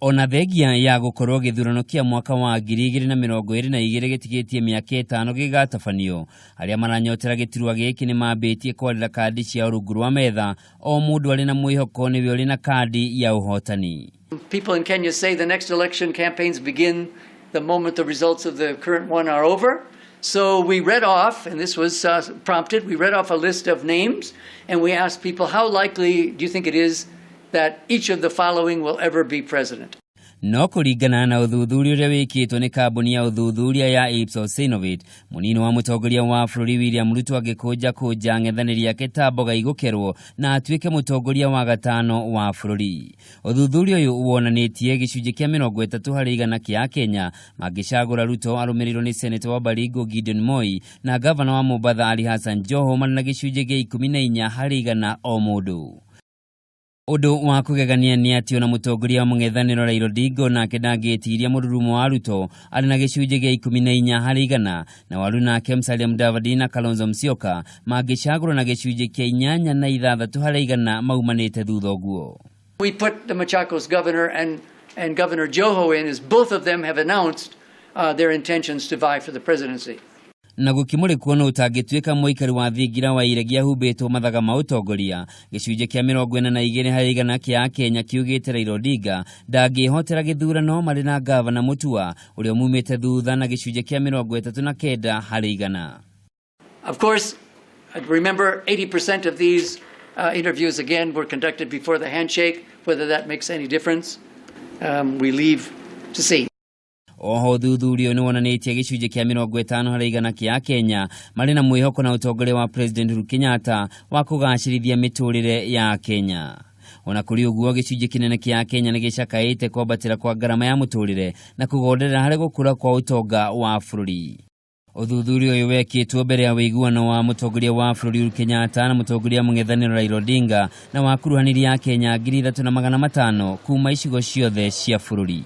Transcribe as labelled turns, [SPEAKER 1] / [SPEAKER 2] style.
[SPEAKER 1] Ona thegia ya gukorwo githurano kia mwaka wa 2022 gitigitie miaka 5 gigatabanio, aria maranyotera giturwa giki ni mambitie kwarira kandi cia rungu rwa metha o mundu ari na mwihoko niwe uri na kandi ya uhotani.
[SPEAKER 2] People in Kenya say the next election campaigns begin the moment the results of the current one are over. So we read off, and this was prompted, we read off a list of names, and we asked people, how likely do you think it is that each of the following will ever be president?
[SPEAKER 1] No kuringana na uthuthuria uria wikitwo ni kambuni ya uthuthuria ya Ipsos Innovate, munini wa mutongoria wa bururi William Ruto agikuja ng'ethaniri yake Tamboga igukerwo na atuike mutongoria wa gatano wa bururi. Uthuthuria uyu wonanitie gicunji kia 30% kia Kenya magicagura Ruto arumirirwo ni Senator wa Baringo Gideon Moi na Governor wa Mombasa Ali Hassan Joho marĩ na gicunji gia 14% o mundu. Udu wa kugegania ni ati ona mutongoria wa mung'ethaniro Raila Odinga nake ndangĩtiria mũrurumo wa Ruto arĩ na gĩcunjĩ gĩa 14% na waru nake Musalia Mudavadi na Kalonzo Musyoka magĩcagũrwo na gĩcunjĩ kĩa 8.6% maumanĩte thutha ũguo.
[SPEAKER 2] We put the Machakos governor and Governor Joho in, as both of them have announced their intentions to vie for the presidency.
[SPEAKER 1] Na gukimuri kuona utangituika muikari wa thingira wa iregia hubetwo mathaga ma utongoria gicunje kia 42% kia Kenya kiugite Raila Odinga ndangihotera githurano mari na Governor Mutua uria mumite thutha na gicunje kia 39%.
[SPEAKER 2] Of course, remember 80% of these interviews again were conducted before the handshake. Whether that makes any difference, we leave to see.
[SPEAKER 1] Oho thuthurio ni wonanitie gicunje kia 50% kia Kenya mari na mwihoko na utongoria wa President Uhuru Kenyatta wa kugacirithia miturire ya Kenya. Ona kuri uguo gicunje kinene kia Kenya ni gicakaite kwambatira kwa garama ya muturire na kugonderera hari gukura kwa utonga wa bururi. Uthuthurio uyu wekitwo mbere ya wiguano wa mutongoria wa bururi Uhuru Kenyatta na mutongoria mung'ethaniro Raila Odinga na wakuruhaniria Kenya 3500 kuma icigo ciothe cia bururi.